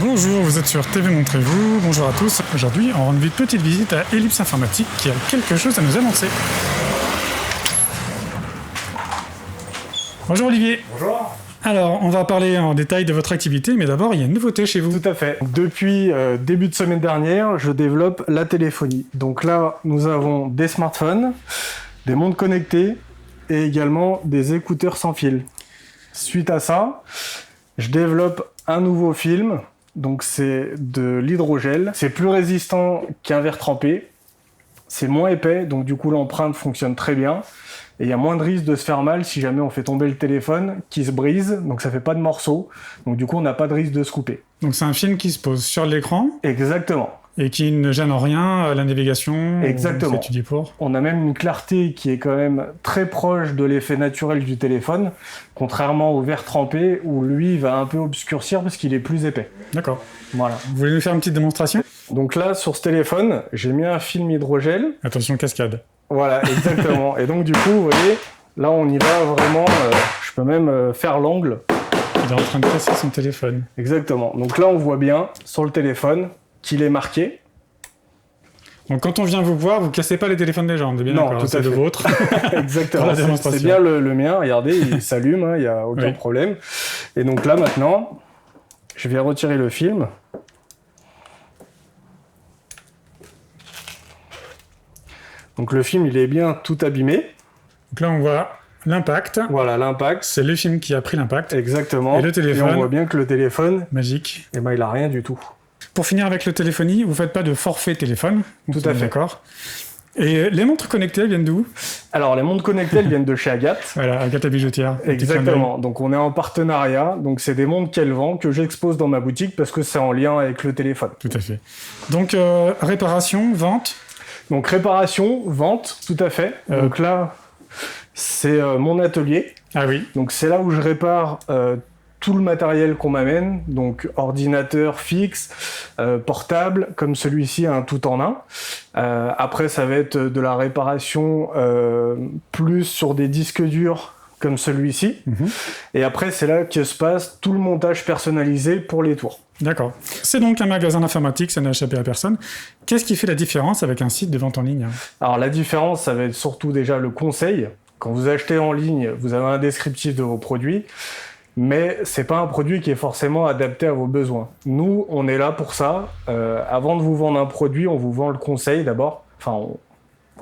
Bonjour, vous êtes sur TV Montrez-vous, bonjour à tous. Aujourd'hui, on rend une petite visite à Ellipse Informatique qui a quelque chose à nous annoncer. Bonjour Olivier. Bonjour. Alors, on va parler en détail de votre activité, mais d'abord, il y a une nouveauté chez vous. Tout à fait. Depuis début de semaine dernière, je développe la téléphonie. Donc là, nous avons des smartphones, des montres connectées et également des écouteurs sans fil. Suite à ça, je développe un nouveau film. Donc c'est de l'hydrogel. C'est plus résistant qu'un verre trempé. C'est moins épais, donc du coup l'empreinte fonctionne très bien. Et il y a moins de risque de se faire mal si jamais on fait tomber le téléphone, qui se brise, donc ça fait pas de morceaux. Donc du coup on n'a pas de risque de se couper. Donc c'est un film qui se pose sur l'écran. Exactement. Et qui ne gêne en rien à la navigation. Exactement. Étudié pour. On a même une clarté qui est quand même très proche de l'effet naturel du téléphone, contrairement au verre trempé où lui va un peu obscurcir parce qu'il est plus épais. D'accord. Voilà. Vous voulez nous faire une petite démonstration ? Donc là, sur ce téléphone, j'ai mis un film hydrogel. Attention, cascade. Voilà, exactement. Et donc du coup, vous voyez, là on y va vraiment, je peux même faire l'angle. Il est en train de casser son téléphone. Exactement. Donc là, on voit bien sur le téléphone qu'il est marqué. Donc quand on vient vous voir, vous cassez pas les téléphones des gens, on est bien d'accord, c'est le vôtre. Exactement, c'est bien le mien, regardez, il s'allume, il n'y a aucun problème. Et donc là maintenant, je vais retirer le film. Donc le film, il est bien tout abîmé. Donc là on voit l'impact. Voilà, l'impact. C'est le film qui a pris l'impact. Exactement. Et le téléphone. Et on voit bien que le téléphone... Magique. Eh ben, il a rien du tout. Pour finir avec la téléphonie, vous faites pas de forfait téléphone. Tout à fait. D'accord. Et les montres connectées, elles viennent d'où ? Alors, les montres connectées, elles viennent de chez Agathe. Voilà, Agathe la bijoutière. Exactement. Donc, on est en partenariat. Donc, c'est des montres qu'elle vend, que j'expose dans ma boutique parce que c'est en lien avec le téléphone. Tout à fait. Donc, réparation, vente. Donc, réparation, vente, tout à fait. Donc là, c'est mon atelier. Ah oui. Donc, c'est là où je répare tout le matériel qu'on m'amène, donc ordinateur fixe, portable, comme celui-ci, un tout en un. Après, ça va être de la réparation plus sur des disques durs, comme celui-ci. Et après, c'est là que se passe tout le montage personnalisé pour les tours. D'accord. C'est donc un magasin d'informatique, ça n'a échappé à personne. Qu'est-ce qui fait la différence avec un site de vente en ligne ? Alors, la différence, ça va être surtout déjà le conseil. Quand vous achetez en ligne, vous avez un descriptif de vos produits. Mais c'est pas un produit qui est forcément adapté à vos besoins. Nous, on est là pour ça. Avant de vous vendre un produit, on vous vend le conseil d'abord. Enfin,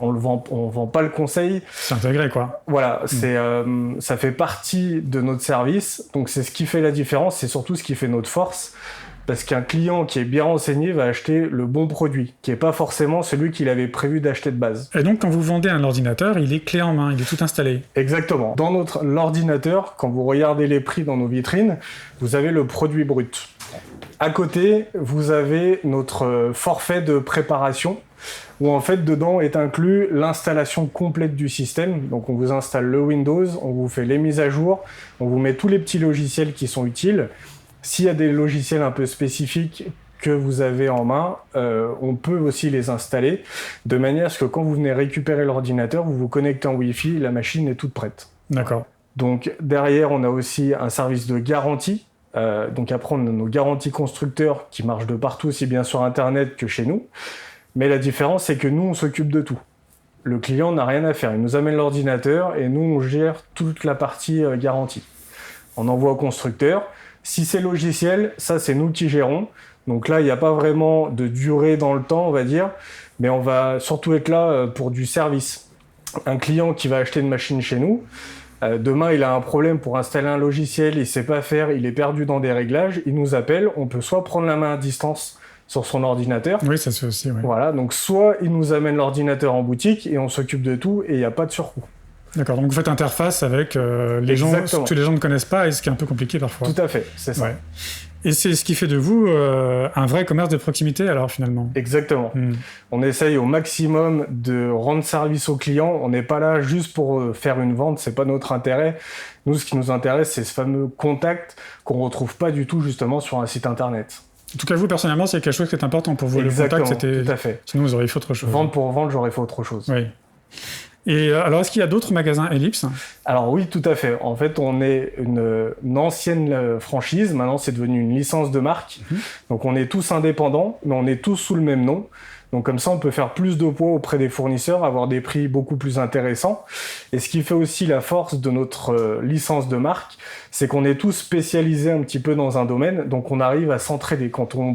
on vend pas le conseil. C'est intégré, quoi. Voilà, ça fait partie de notre service. Donc c'est ce qui fait la différence, c'est surtout ce qui fait notre force. Parce qu'un client qui est bien renseigné va acheter le bon produit, qui n'est pas forcément celui qu'il avait prévu d'acheter de base. Et donc, quand vous vendez un ordinateur, il est clé en main, il est tout installé. Exactement. Dans l'ordinateur, quand vous regardez les prix dans nos vitrines, vous avez le produit brut. À côté, vous avez notre forfait de préparation, où en fait, dedans est inclus l'installation complète du système. Donc, on vous installe le Windows, on vous fait les mises à jour, on vous met tous les petits logiciels qui sont utiles. S'il y a des logiciels un peu spécifiques que vous avez en main, on peut aussi les installer, de manière à ce que quand vous venez récupérer l'ordinateur, vous vous connectez en Wi-Fi, la machine est toute prête. D'accord. Donc derrière, on a aussi un service de garantie. Donc après, on a nos garanties constructeurs qui marchent de partout, aussi bien sur Internet que chez nous. Mais la différence, c'est que nous, on s'occupe de tout. Le client n'a rien à faire. Il nous amène l'ordinateur et nous, on gère toute la partie garantie. On envoie au constructeur. Si c'est logiciel, ça c'est nous qui gérons. Donc là, il n'y a pas vraiment de durée dans le temps, on va dire, mais on va surtout être là pour du service. Un client qui va acheter une machine chez nous, demain il a un problème pour installer un logiciel, il ne sait pas faire, il est perdu dans des réglages, il nous appelle, on peut soit prendre la main à distance sur son ordinateur. Oui, ça se fait aussi, oui. Voilà, donc soit il nous amène l'ordinateur en boutique et on s'occupe de tout et il n'y a pas de surcoût. D'accord, donc vous faites interface avec les gens que les gens ne connaissent pas et ce qui est un peu compliqué parfois. Tout à fait, c'est ça. Ouais. Et c'est ce qui fait de vous un vrai commerce de proximité alors finalement. Exactement. On essaye au maximum de rendre service aux clients. On n'est pas là juste pour faire une vente, c'est pas notre intérêt. Nous, ce qui nous intéresse, c'est ce fameux contact qu'on retrouve pas du tout justement sur un site internet. En tout cas, vous, personnellement, c'est quelque chose qui est important pour vous. Exactement, le contact, c'était... Tout à fait. Sinon, vous auriez fait autre chose. Vente pour vente, j'aurais fait autre chose. Oui. Et alors, est-ce qu'il y a d'autres magasins Ellipse? Alors oui, tout à fait. En fait, on est une ancienne franchise. Maintenant, c'est devenu une licence de marque. Donc, on est tous indépendants, mais on est tous sous le même nom. Donc comme ça, on peut faire plus de poids auprès des fournisseurs, avoir des prix beaucoup plus intéressants. Et ce qui fait aussi la force de notre licence de marque, c'est qu'on est tous spécialisés un petit peu dans un domaine. Donc on arrive à s'entraider. Quand on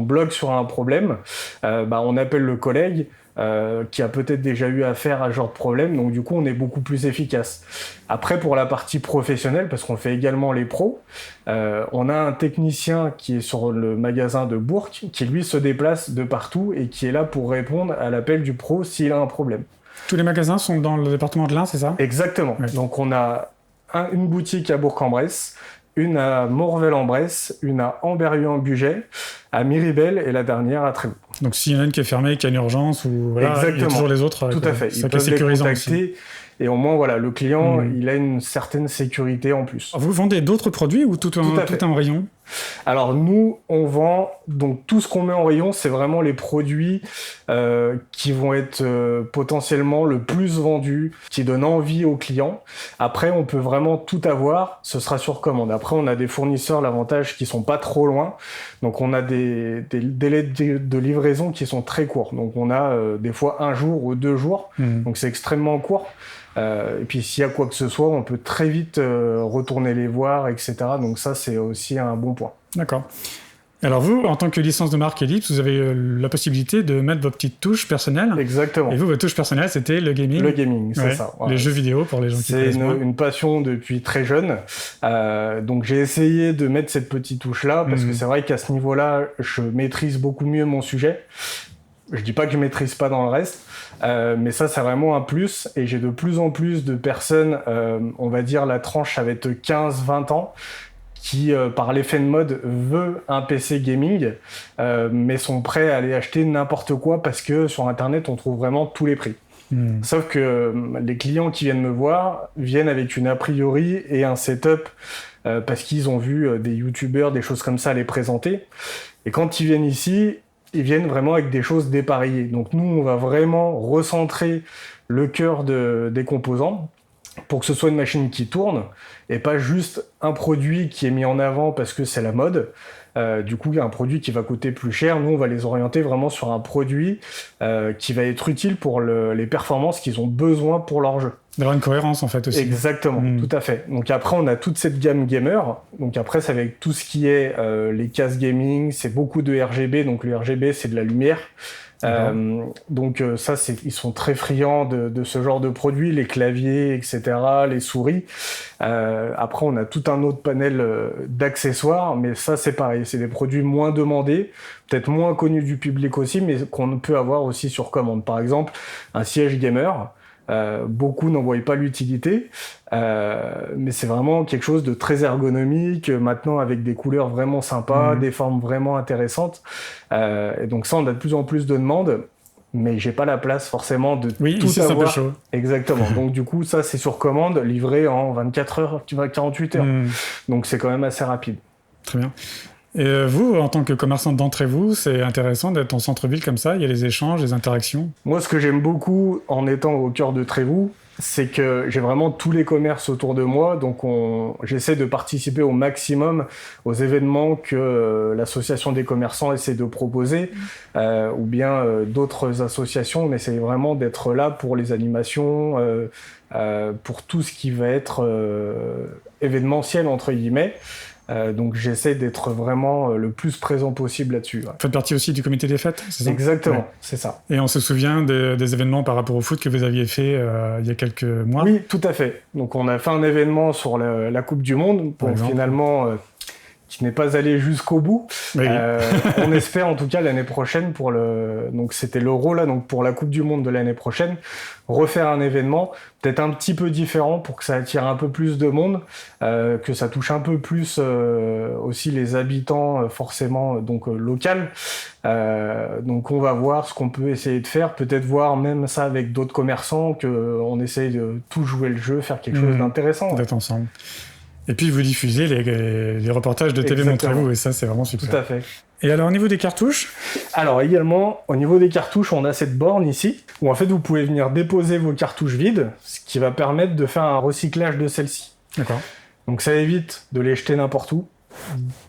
bloque sur un problème, on appelle le collègue qui a peut-être déjà eu affaire à ce genre de problème. Donc du coup, on est beaucoup plus efficace. Après, pour la partie professionnelle, parce qu'on fait également les pros, on a un technicien qui est sur le magasin de Bourg, qui lui se déplace de partout et qui est là pour répondre à l'appel du pro s'il a un problème. Tous les magasins sont dans le département de l'Ain, c'est ça? Exactement. Ouais. Donc on a une boutique à Bourg-en-Bresse, une à Morvel-en-Bresse, une à Amberieu-en-Bugey, à Miribel et la dernière à Trévoux. Donc s'il y en a une qui est fermée, qui a une urgence, ou voilà, il y a toujours les autres. Tout à fait. Ils peuvent les contacter. Aussi. Et au moins, voilà, le client, il a une certaine sécurité en plus. Vous vendez d'autres produits ou tout en rayon? Alors nous, on vend, donc tout ce qu'on met en rayon, c'est vraiment les produits qui vont être potentiellement le plus vendus, qui donnent envie aux clients. Après, on peut vraiment tout avoir, ce sera sur commande. Après, on a des fournisseurs, l'avantage, qui sont pas trop loin. Donc on a des délais de livraison qui sont très courts. Donc on a des fois 1 jour ou 2 jours. Donc c'est extrêmement court. Et puis s'il y a quoi que ce soit, on peut très vite retourner les voir, etc. Donc ça, c'est aussi un bon point. D'accord. Alors vous, en tant que licence de marque Ellipse, vous avez la possibilité de mettre vos petites touches personnelles. Exactement. Et vous, votre touche personnelle, c'était le gaming. Le gaming, c'est ça. Ouais. Les jeux vidéo pour les gens qui connaissent moins. C'est une passion depuis très jeune. Donc j'ai essayé de mettre cette petite touche-là, parce que c'est vrai qu'à ce niveau-là, je maîtrise beaucoup mieux mon sujet. Je dis pas que je maîtrise pas dans le reste, mais ça, c'est vraiment un plus. Et j'ai de plus en plus de personnes, on va dire la tranche avec 15-20 ans, qui, par l'effet de mode, veut un PC gaming, mais sont prêts à aller acheter n'importe quoi parce que sur Internet, on trouve vraiment tous les prix. Sauf que les clients qui viennent me voir viennent avec une a priori et un setup parce qu'ils ont vu des youtubeurs, des choses comme ça les présenter. Et quand ils viennent ici, ils viennent vraiment avec des choses dépareillées. Donc nous, on va vraiment recentrer le cœur des composants pour que ce soit une machine qui tourne et pas juste un produit qui est mis en avant parce que c'est la mode. Du coup, il y a un produit qui va coûter plus cher. Nous, on va les orienter vraiment sur un produit qui va être utile pour les performances qu'ils ont besoin pour leur jeu. D'avoir une cohérence, en fait, aussi. Exactement, tout à fait. Donc après, on a toute cette gamme gamer. Donc après, c'est avec tout ce qui est les cases gaming, c'est beaucoup de RGB. Donc le RGB, c'est de la lumière. Donc ça, ils sont très friands de ce genre de produits, les claviers, etc., les souris. Après, on a tout un autre panel d'accessoires, mais ça, c'est pareil. C'est des produits moins demandés, peut-être moins connus du public aussi, mais qu'on peut avoir aussi sur commande. Par exemple, un siège gamer. Beaucoup n'en voient pas l'utilité, mais c'est vraiment quelque chose de très ergonomique, maintenant avec des couleurs vraiment sympas, des formes vraiment intéressantes. Et donc ça, on a de plus en plus de demandes, mais j'ai pas la place forcément de tout ici, c'est avoir. un peu chaud. Exactement. Donc du coup, ça, c'est sur commande, livré en 24 heures, 48 heures. Donc c'est quand même assez rapide. Très bien. Et vous, en tant que commerçant d'entrée-vous, c'est intéressant d'être en centre-ville comme ça, il y a les échanges, les interactions. Moi, ce que j'aime beaucoup en étant au cœur de Trévoux, c'est que j'ai vraiment tous les commerces autour de moi, donc j'essaie de participer au maximum aux événements que l'association des commerçants essaie de proposer, ou bien d'autres associations. On essaie vraiment d'être là pour les animations, pour tout ce qui va être événementiel, entre guillemets. Donc j'essaie d'être vraiment le plus présent possible là-dessus. Ouais. Vous faites partie aussi du comité des fêtes, c'est ça? Exactement, c'est ça. Et on se souvient des événements par rapport au foot que vous aviez fait il y a quelques mois? Oui, tout à fait. Donc on a fait un événement sur la Coupe du Monde, pour finalement qui n'est pas allé jusqu'au bout. Oui. On espère en tout cas l'année prochaine donc c'était l'Euro là, donc pour la Coupe du Monde de l'année prochaine, refaire un événement peut-être un petit peu différent pour que ça attire un peu plus de monde, que ça touche un peu plus aussi les habitants forcément local. Donc on va voir ce qu'on peut essayer de faire, peut-être voir même ça avec d'autres commerçants, qu'on essaye de tout jouer le jeu, faire quelque chose d'intéressant. D'être ensemble. Et puis vous diffusez les reportages de TV Montrez-vous, et ça c'est vraiment super. Tout à fait. Et alors, au niveau des cartouches? Alors également, au niveau des cartouches, on a cette borne ici, où en fait vous pouvez venir déposer vos cartouches vides, ce qui va permettre de faire un recyclage de celles-ci. D'accord. Donc ça évite de les jeter n'importe où,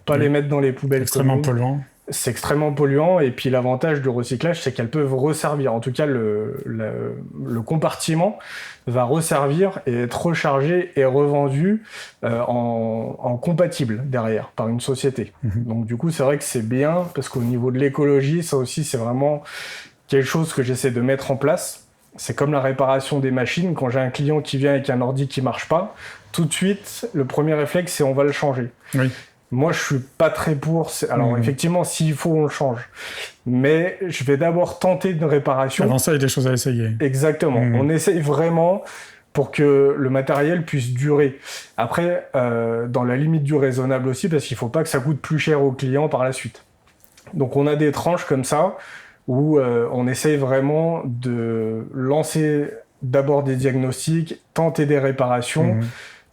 pas les mettre dans les poubelles Extrêmement communes. polluant. C'est extrêmement polluant, et puis l'avantage du recyclage, c'est qu'elles peuvent resservir. En tout cas, le compartiment va resservir et être rechargé et revendu en compatible derrière par une société. Donc du coup, c'est vrai que c'est bien, parce qu'au niveau de l'écologie, ça aussi, c'est vraiment quelque chose que j'essaie de mettre en place. C'est comme la réparation des machines. Quand j'ai un client qui vient avec un ordi qui marche pas, tout de suite, le premier réflexe, c'est on va le changer. Oui. Moi, je suis pas très pour. Alors, effectivement, s'il faut, on le change. Mais je vais d'abord tenter une réparation. Avant ça, il y a des choses à essayer. Exactement. On essaye vraiment pour que le matériel puisse durer. Après, dans la limite du raisonnable aussi, parce qu'il faut pas que ça coûte plus cher au client par la suite. Donc, on a des tranches comme ça où on essaye vraiment de lancer d'abord des diagnostics, tenter des réparations.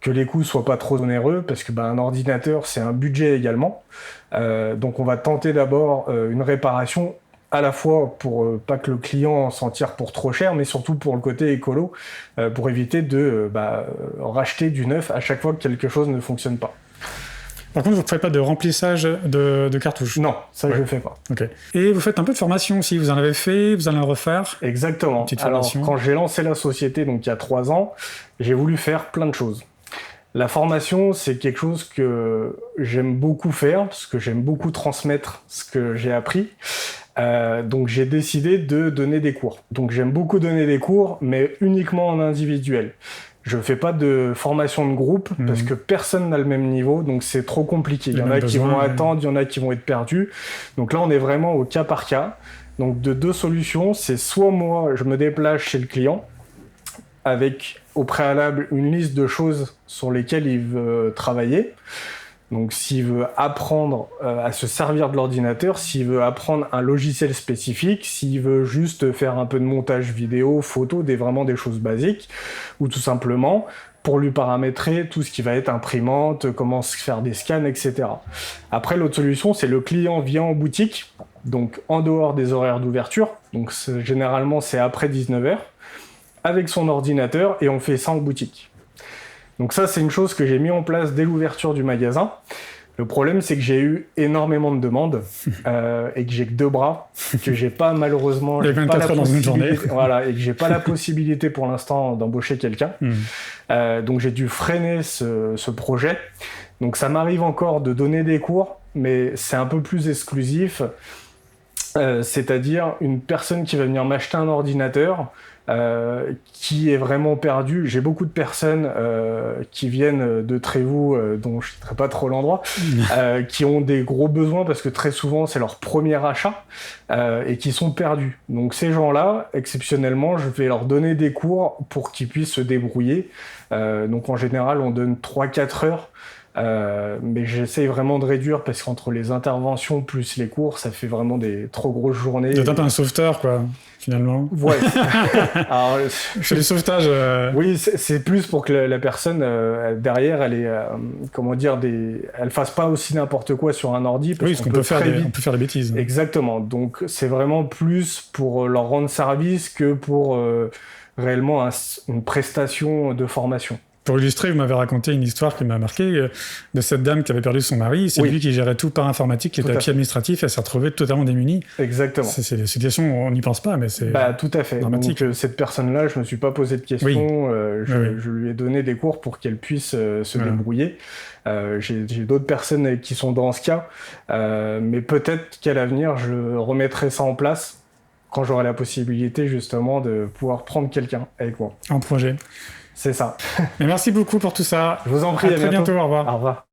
Que les coûts soient pas trop onéreux, parce que un ordinateur, c'est un budget également. Donc on va tenter d'abord une réparation, à la fois pour pas que le client s'en tire pour trop cher, mais surtout pour le côté écolo, pour éviter de racheter du neuf à chaque fois que quelque chose ne fonctionne pas. Par contre, vous ne faites pas de remplissage de cartouches? Non, ça je ne fais pas. Ok. Et vous faites un peu de formation aussi, vous en avez fait, vous allez en refaire? Exactement. Alors, quand j'ai lancé la société, donc il y a 3 ans, j'ai voulu faire plein de choses. La formation, c'est quelque chose que j'aime beaucoup faire, parce que j'aime beaucoup transmettre ce que j'ai appris. Donc j'ai décidé de donner des cours. Donc j'aime beaucoup donner des cours, mais uniquement en individuel. Je fais pas de formation de groupe, parce que personne n'a le même niveau, donc c'est trop compliqué. Il y en a qui vont attendre, il y en a qui vont être perdus. Donc là, on est vraiment au cas par cas. Donc de 2 solutions, c'est soit moi, je me déplace chez le client, avec au préalable une liste de choses sur lesquelles il veut travailler. Donc s'il veut apprendre à se servir de l'ordinateur, s'il veut apprendre un logiciel spécifique, s'il veut juste faire un peu de montage vidéo, photo, vraiment des choses basiques, ou tout simplement pour lui paramétrer tout ce qui va être imprimante, comment faire des scans, etc. Après, l'autre solution, c'est le client vient en boutique, donc en dehors des horaires d'ouverture, donc généralement c'est après 19h, avec son ordinateur, et on fait ça en boutique. Donc ça, c'est une chose que j'ai mis en place dès l'ouverture du magasin. Le problème, c'est que j'ai eu énormément de demandes et que j'ai que 2 bras, que j'ai pas malheureusement... Il y a 24 heures dans une journée. Voilà, et que j'ai pas la possibilité pour l'instant d'embaucher quelqu'un. Donc j'ai dû freiner ce projet. Donc ça m'arrive encore de donner des cours, mais c'est un peu plus exclusif. C'est-à-dire une personne qui va venir m'acheter un ordinateur, qui est vraiment perdu. J'ai beaucoup de personnes qui viennent de Trévoux, dont je ne citerai pas trop l'endroit, qui ont des gros besoins parce que très souvent c'est leur premier achat et qui sont perdus. Donc ces gens-là, exceptionnellement, je vais leur donner des cours pour qu'ils puissent se débrouiller. Donc en général, on donne 3-4 heures. Mais j'essaye vraiment de réduire parce qu'entre les interventions plus les cours, ça fait vraiment des trop grosses journées. De taper un sauveteur, quoi, finalement. Ouais. Alors, je fais du sauvetage. Oui, c'est plus pour que la personne derrière, elle est, comment dire, elle fasse pas aussi n'importe quoi sur un ordi. Parce qu'on peut faire des bêtises. Exactement. Donc c'est vraiment plus pour leur rendre service que pour réellement une prestation de formation. Pour illustrer, vous m'avez raconté une histoire qui m'a marqué de cette dame qui avait perdu son mari. C'est lui qui gérait tout par informatique, qui était à pied administratif. Elle s'est retrouvée totalement démunie. Exactement. C'est des situations, on n'y pense pas, mais c'est tout à fait. Dramatique. Donc cette personne-là, je me suis pas posé de questions. Je lui ai donné des cours pour qu'elle puisse se débrouiller. J'ai d'autres personnes qui sont dans ce cas, mais peut-être qu'à l'avenir, je remettrai ça en place quand j'aurai la possibilité justement de pouvoir prendre quelqu'un avec moi. En projet. C'est ça. Mais merci beaucoup pour tout ça. Je vous en prie, à très bientôt. Au revoir. Au revoir.